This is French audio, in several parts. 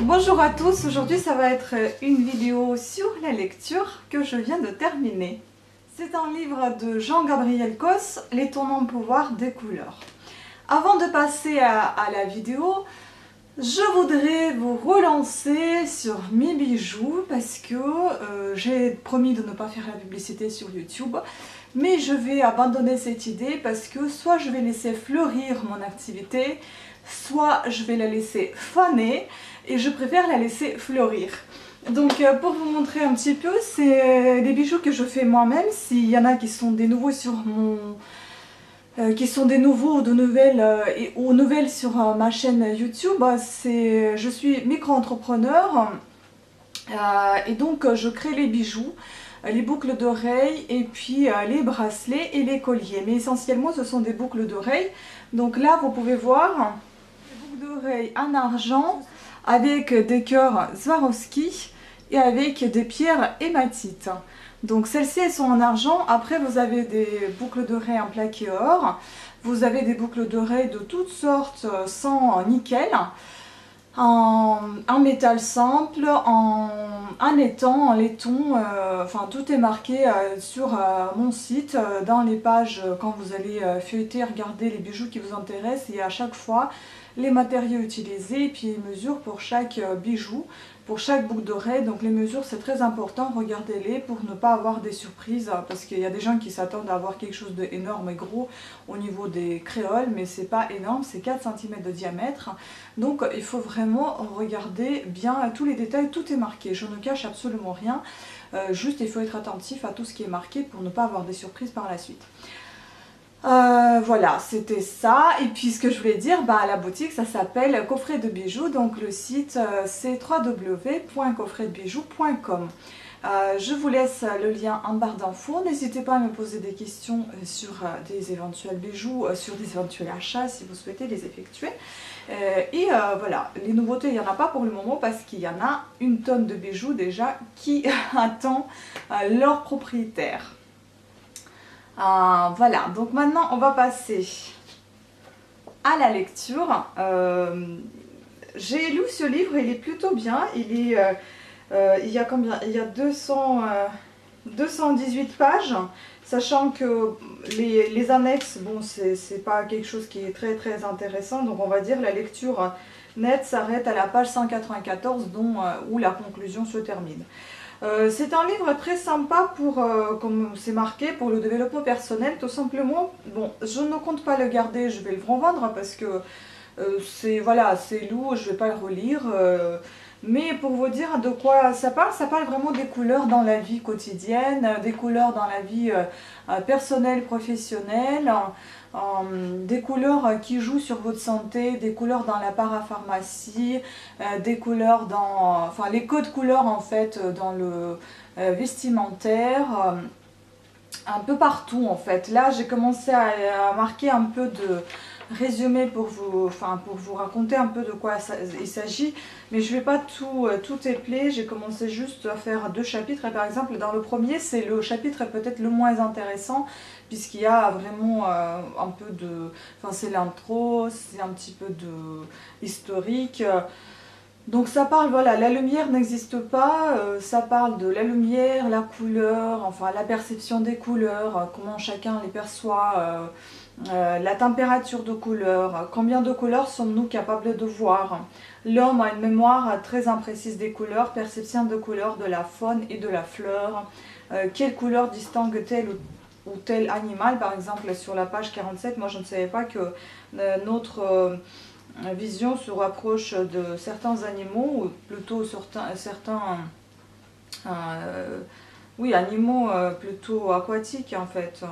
Bonjour à tous, aujourd'hui ça va être une vidéo sur la lecture que je viens de terminer. C'est un livre de Jean-Gabriel Cos, L'étonnant pouvoir des couleurs. Avant de passer à la vidéo, je voudrais vous relancer sur mes bijoux parce que j'ai promis de ne pas faire la publicité sur YouTube. Mais je vais abandonner cette idée parce que soit je vais laisser fleurir mon activité, soit je vais la laisser faner et je préfère la laisser fleurir. Donc pour vous montrer un petit peu, c'est des bijoux que je fais moi-même. S'il y en a qui sont des nouveaux sur mon... qui sont des nouveaux ou de nouvelles, ou nouvelles sur ma chaîne YouTube, je suis micro-entrepreneur et donc je crée les bijoux, les boucles d'oreilles et puis les bracelets et les colliers. Mais essentiellement ce sont des boucles d'oreilles. Donc là vous pouvez voir des boucles d'oreilles en argent avec des cœurs Swarovski et avec des pierres hématites. Donc celles-ci elles sont en argent. Après vous avez des boucles d'oreilles en plaqué or. Vous avez des boucles d'oreilles de toutes sortes sans nickel. En métal simple, en étain, en laiton, enfin tout est marqué sur mon site, dans les pages quand vous allez feuilleter, regarder les bijoux qui vous intéressent, et à chaque fois les matériaux utilisés et puis les mesures pour chaque bijou, pour chaque boucle d'oreille. Donc les mesures c'est très important, regardez-les pour ne pas avoir des surprises, parce qu'il y a des gens qui s'attendent à avoir quelque chose d'énorme et gros au niveau des créoles, mais c'est pas énorme, c'est 4 cm de diamètre. Donc il faut vraiment regarder bien tous les détails, tout est marqué, je ne cache absolument rien, juste il faut être attentif à tout ce qui est marqué pour ne pas avoir des surprises par la suite. Voilà, c'était ça. Et puis ce que je voulais dire, la boutique ça s'appelle Coffret de bijoux, donc le site c'est www.coffretdebijoux.com. Je vous laisse le lien en barre d'infos. N'hésitez pas à me poser des questions sur des éventuels bijoux, sur des éventuels achats si vous souhaitez les effectuer. Voilà, les nouveautés il n'y en a pas pour le moment parce qu'il y en a une tonne de bijoux déjà qui attend leur propriétaire. Voilà, donc maintenant on va passer à la lecture. J'ai lu ce livre, il est plutôt bien. Il y a combien? Il y a 218 pages, sachant que les annexes, bon, c'est pas quelque chose qui est très très intéressant. Donc on va dire la lecture nette s'arrête à la page 194 où la conclusion se termine. C'est un livre très sympa pour, comme c'est marqué, pour le développement personnel, tout simplement. Bon, je ne compte pas le garder, je vais le revendre parce que voilà, c'est lourd, je ne vais pas le relire. Mais pour vous dire de quoi ça parle vraiment des couleurs dans la vie quotidienne, des couleurs dans la vie personnelle, professionnelle, des couleurs qui jouent sur votre santé, des couleurs dans la parapharmacie, des couleurs dans, enfin les codes couleurs en fait dans le vestimentaire, un peu partout en fait. Là j'ai commencé à marquer un peu de résumé pour vous raconter un peu de quoi il s'agit, mais je ne vais pas tout épeler. J'ai commencé juste à faire 2 chapitres et par exemple dans le premier c'est le chapitre peut-être le moins intéressant puisqu'il y a vraiment un peu de, enfin c'est l'intro, c'est un petit peu de historique. Donc ça parle, voilà, la lumière n'existe pas, ça parle de la lumière, la couleur, enfin la perception des couleurs, comment chacun les perçoit, la température de couleur, combien de couleurs sommes-nous capables de voir. L'homme a une mémoire très imprécise des couleurs, perception de couleurs de la faune et de la fleur, quelle couleur distingue tel ou tel animal. Par exemple sur la page 47, moi je ne savais pas que notre vision se rapproche de certains animaux, ou plutôt certains oui, animaux plutôt aquatiques en fait.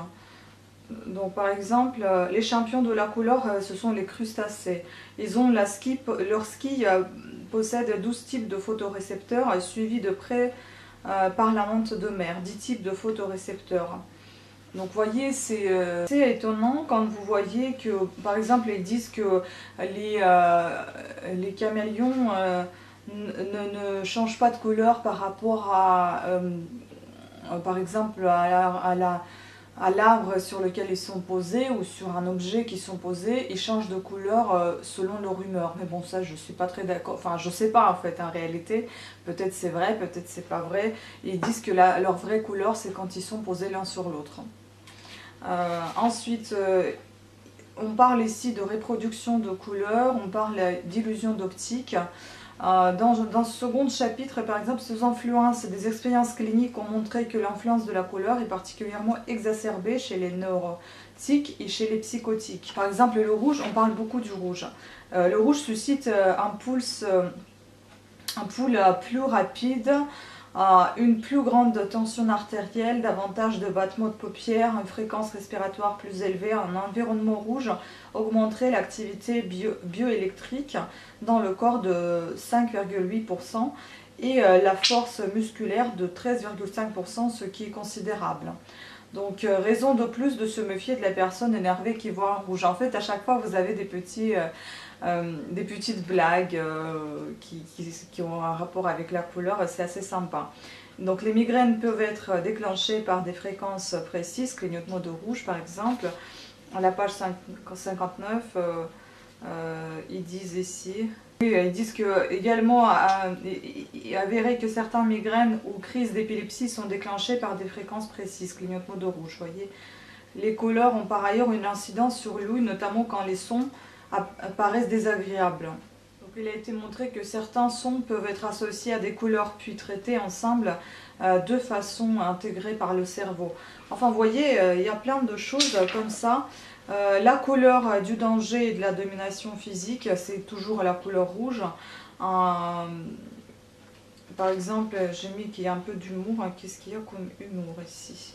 Donc par exemple, les champions de la couleur, ce sont les crustacés. Ils ont leur ski possède 12 types de photorécepteurs, suivis de près par la menthe de mer, 10 types de photorécepteurs. Donc vous voyez, c'est étonnant quand vous voyez que, par exemple, ils disent que les caméléons ne changent pas de couleur par rapport à, par exemple, à l'arbre sur lequel ils sont posés ou sur un objet qui sont posés, ils changent de couleur selon leur humeur. Mais bon, ça, je suis pas très d'accord. Enfin, je sais pas en fait, en réalité. Peut-être c'est vrai, peut-être c'est pas vrai. Ils disent que leur vraie couleur, c'est quand ils sont posés l'un sur l'autre. Ensuite, on parle ici de reproduction de couleurs, on parle d'illusion d'optique. Dans ce second chapitre, par exemple, ces influences des expériences cliniques ont montré que l'influence de la couleur est particulièrement exacerbée chez les neurotiques et chez les psychotiques. Par exemple, le rouge, on parle beaucoup du rouge. Le rouge suscite un pouls plus rapide, une plus grande tension artérielle, davantage de battements de paupières, une fréquence respiratoire plus élevée. Un environnement rouge augmenterait l'activité bioélectrique dans le corps de 5,8% et la force musculaire de 13,5%, ce qui est considérable. Donc, raison de plus de se méfier de la personne énervée qui voit un rouge. En fait, à chaque fois, vous avez des petites blagues qui ont un rapport avec la couleur, c'est assez sympa. Donc les migraines peuvent être déclenchées par des fréquences précises, clignotement de rouge par exemple. À la page 59, ils disent ici, ils disent que également avéré que certaines migraines ou crises d'épilepsie sont déclenchées par des fréquences précises, clignotement de rouge. Voyez, les couleurs ont par ailleurs une incidence sur l'ouïe, notamment quand les sons apparaissent désagréables. Donc, il a été montré que certains sons peuvent être associés à des couleurs puis traités ensemble de façon intégrée par le cerveau. Enfin, vous voyez, il y a plein de choses comme ça. La couleur du danger et de la domination physique, c'est toujours la couleur rouge. Par exemple, j'ai mis qu'il y a un peu d'humour. Qu'est-ce qu'il y a comme humour ici?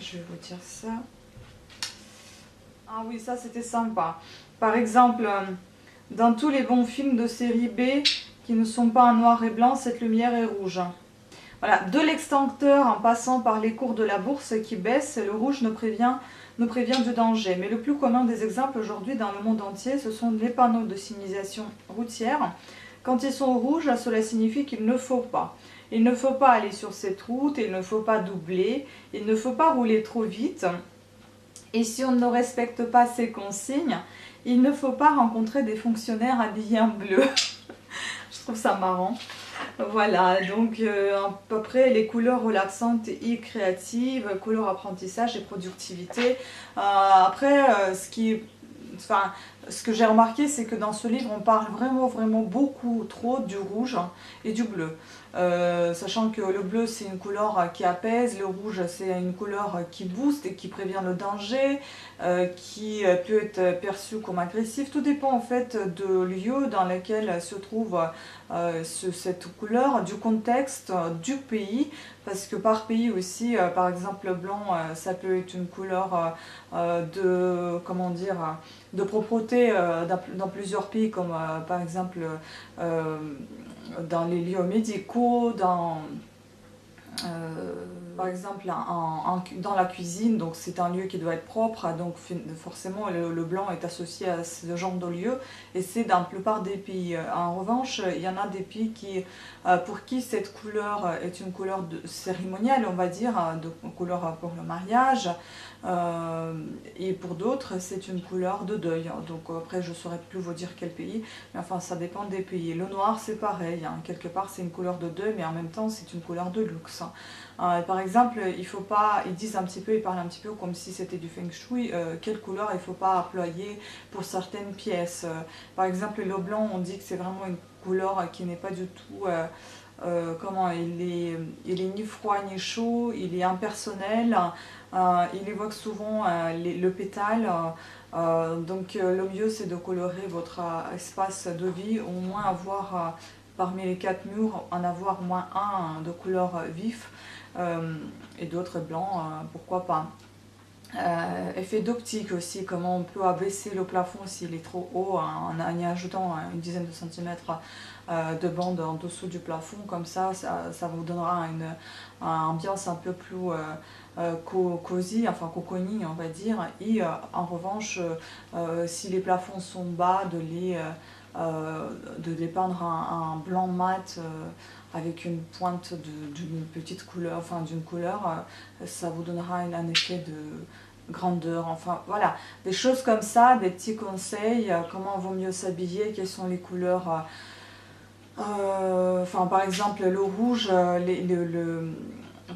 Je vais vous dire ça. Ah oui, ça c'était sympa. Par exemple, dans tous les bons films de série B qui ne sont pas en noir et blanc, cette lumière est rouge. Voilà, de l'extincteur en passant par les cours de la bourse qui baissent, le rouge nous prévient du danger. Mais le plus commun des exemples aujourd'hui dans le monde entier, ce sont les panneaux de signalisation routière. Quand ils sont rouges, cela signifie qu'il ne faut pas. Il ne faut pas aller sur cette route, il ne faut pas doubler, il ne faut pas rouler trop vite. Et si on ne respecte pas ces consignes, il ne faut pas rencontrer des fonctionnaires habillés en bleu. Je trouve ça marrant. Voilà, donc à peu près les couleurs relaxantes et créatives, couleurs apprentissage et productivité. Après, ce que j'ai remarqué, c'est que dans ce livre, on parle vraiment beaucoup trop du rouge et du bleu. Sachant que le bleu, c'est une couleur qui apaise, le rouge, c'est une couleur qui booste et qui prévient le danger, qui peut être perçu comme agressif. Tout dépend en fait de lieu dans lequel se trouve cette couleur, du contexte, du pays, parce que par pays aussi, par exemple le blanc, ça peut être une couleur de propreté dans plusieurs pays, comme par exemple dans les lieux médicaux, par exemple dans la cuisine, donc c'est un lieu qui doit être propre, donc forcément le blanc est associé à ce genre de lieu, et c'est dans la plupart des pays. En revanche, il y en a des pays pour qui cette couleur est une couleur cérémoniale, on va dire, de couleur pour le mariage, et pour d'autres c'est une couleur de deuil. Donc après je ne saurais plus vous dire quel pays, mais enfin ça dépend des pays. Le noir c'est pareil, hein. Quelque part c'est une couleur de deuil, mais en même temps c'est une couleur de luxe. Par exemple, ils parlent un petit peu comme si c'était du feng shui, quelle couleur il ne faut pas employer pour certaines pièces. Par exemple, le blanc, on dit que c'est vraiment une couleur qui n'est pas du tout, il est ni froid ni chaud, il est impersonnel, il évoque souvent le pétale. Donc le mieux c'est de colorer votre espace de vie, au moins avoir parmi les 4 murs, en avoir au moins un de couleur vif. Et d'autres blancs, pourquoi pas. Effet d'optique aussi, comment on peut abaisser le plafond s'il est trop haut en y ajoutant une dizaine de centimètres de bande en dessous du plafond, comme ça vous donnera une ambiance un peu plus cosy, enfin cocooning on va dire. Et en revanche, si les plafonds sont bas, de les peindre un blanc mat avec une pointe d'une petite couleur, enfin d'une couleur, ça vous donnera un effet de grandeur, enfin voilà, des choses comme ça, des petits conseils, comment vaut mieux s'habiller, quelles sont les couleurs, enfin par exemple le rouge, le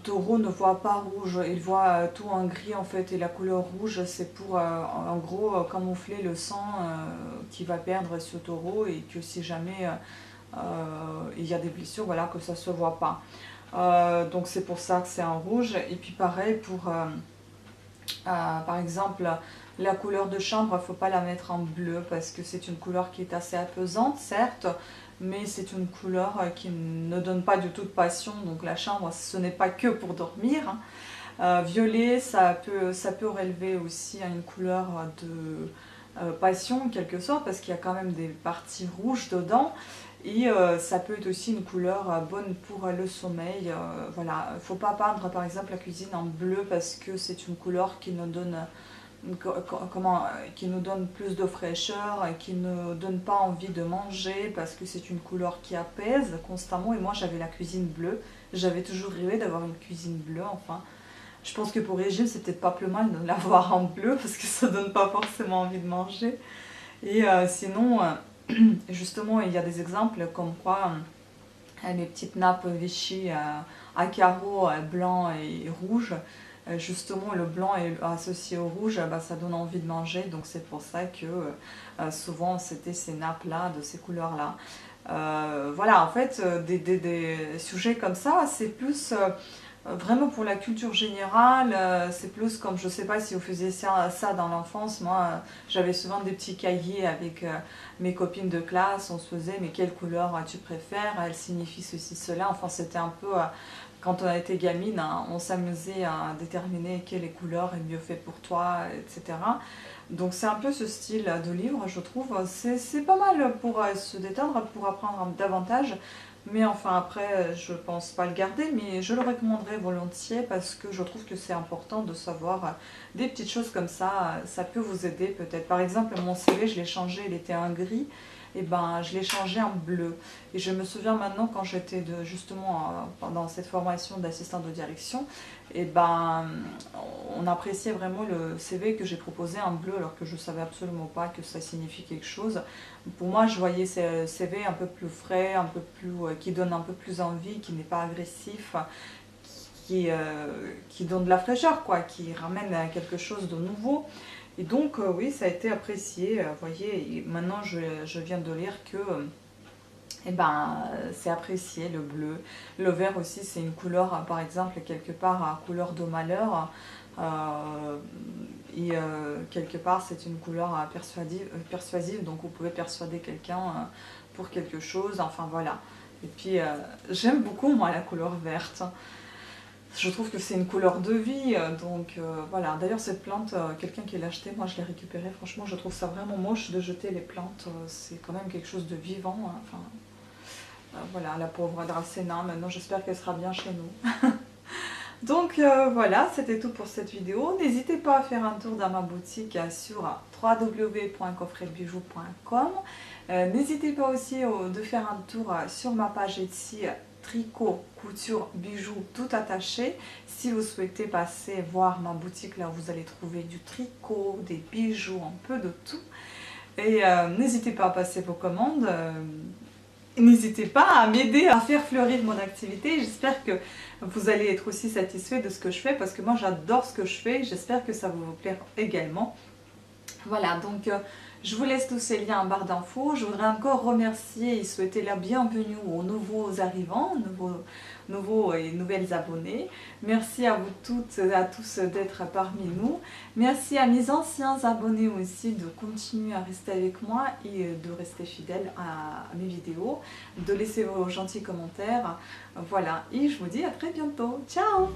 taureau ne voit pas rouge, il voit tout en gris en fait, et la couleur rouge c'est pour en gros camoufler le sang qu'il va perdre ce taureau, et que si jamais il y a des blessures, voilà, que ça se voit pas. Donc c'est pour ça que c'est en rouge. Et puis pareil pour par exemple la couleur de chambre, il ne faut pas la mettre en bleu parce que c'est une couleur qui est assez apaisante certes, mais c'est une couleur qui ne donne pas du tout de passion. Donc la chambre, ce n'est pas que pour dormir, hein. Violet, ça peut relever aussi à une couleur de passion en quelque sorte, parce qu'il y a quand même des parties rouges dedans. Et ça peut être aussi une couleur bonne pour le sommeil. Voilà, il ne faut pas peindre par exemple la cuisine en bleu parce que c'est une couleur qui nous donne, qui nous donne plus de fraîcheur, et qui ne donne pas envie de manger, parce que c'est une couleur qui apaise constamment. Et moi j'avais la cuisine bleue, j'avais toujours rêvé d'avoir une cuisine bleue, enfin. Je pense que pour régime c'est peut-être pas plus mal de l'avoir en bleu parce que ça donne pas forcément envie de manger. Et sinon, justement, il y a des exemples comme quoi les petites nappes Vichy à carreaux blancs et rouges, justement le blanc est associé au rouge, bah, ça donne envie de manger, donc c'est pour ça que souvent c'était ces nappes là, de ces couleurs là. Voilà, en fait, des sujets comme ça, c'est plus vraiment pour la culture générale. C'est plus comme, je sais pas si vous faisiez ça dans l'enfance, moi j'avais souvent des petits cahiers avec mes copines de classe, on se faisait mais quelle couleur tu préfères, elle signifie ceci, cela, enfin c'était un peu, quand on a été gamine, hein, on s'amusait à déterminer quelle couleur est mieux fait pour toi, etc. Donc c'est un peu ce style de livre, je trouve, c'est pas mal pour se détendre, pour apprendre davantage. Mais enfin après, je pense pas le garder, mais je le recommanderais volontiers parce que je trouve que c'est important de savoir des petites choses comme ça peut vous aider peut-être. Par exemple, mon CV, je l'ai changé, il était en gris, et ben je l'ai changé en bleu. Et je me souviens maintenant quand j'étais justement pendant cette formation d'assistante de direction, et ben on appréciait vraiment le CV que j'ai proposé en bleu alors que je savais absolument pas que ça signifie quelque chose. Pour moi, je voyais ce CV un peu plus frais, un peu plus, qui donne un peu plus envie, qui n'est pas agressif, qui donne de la fraîcheur, quoi, qui ramène à quelque chose de nouveau. Et donc, oui, ça a été apprécié. Vous voyez, et maintenant, je viens de lire que eh ben, c'est apprécié, le bleu. Le vert aussi, c'est une couleur, par exemple, quelque part, couleur de malheur. Et quelque part, c'est une couleur persuasive, donc vous pouvez persuader quelqu'un pour quelque chose, enfin voilà. Et puis, j'aime beaucoup, moi, la couleur verte. Je trouve que c'est une couleur de vie, donc voilà. D'ailleurs, cette plante, quelqu'un qui l'a achetée, moi je l'ai récupérée. Franchement, je trouve ça vraiment moche de jeter les plantes. C'est quand même quelque chose de vivant, hein. Enfin, voilà, la pauvre Dracena, maintenant j'espère qu'elle sera bien chez nous. Donc voilà, c'était tout pour cette vidéo. N'hésitez pas à faire un tour dans ma boutique sur www.coffretbijoux.com. N'hésitez pas aussi de faire un tour sur ma page Etsy tricot, couture, bijoux, tout attaché. Si vous souhaitez passer voir ma boutique, là vous allez trouver du tricot, des bijoux, un peu de tout. Et n'hésitez pas à passer vos commandes. N'hésitez pas à m'aider à faire fleurir mon activité. J'espère que vous allez être aussi satisfait de ce que je fais parce que moi j'adore ce que je fais. J'espère que ça va vous plaire également. Voilà, donc je vous laisse tous ces liens en barre d'infos. Je voudrais encore remercier et souhaiter la bienvenue aux nouveaux arrivants, nouveaux et nouvelles abonnés. Merci à vous toutes et à tous d'être parmi nous. Merci à mes anciens abonnés aussi de continuer à rester avec moi et de rester fidèles à mes vidéos, de laisser vos gentils commentaires. Voilà, et je vous dis à très bientôt. Ciao!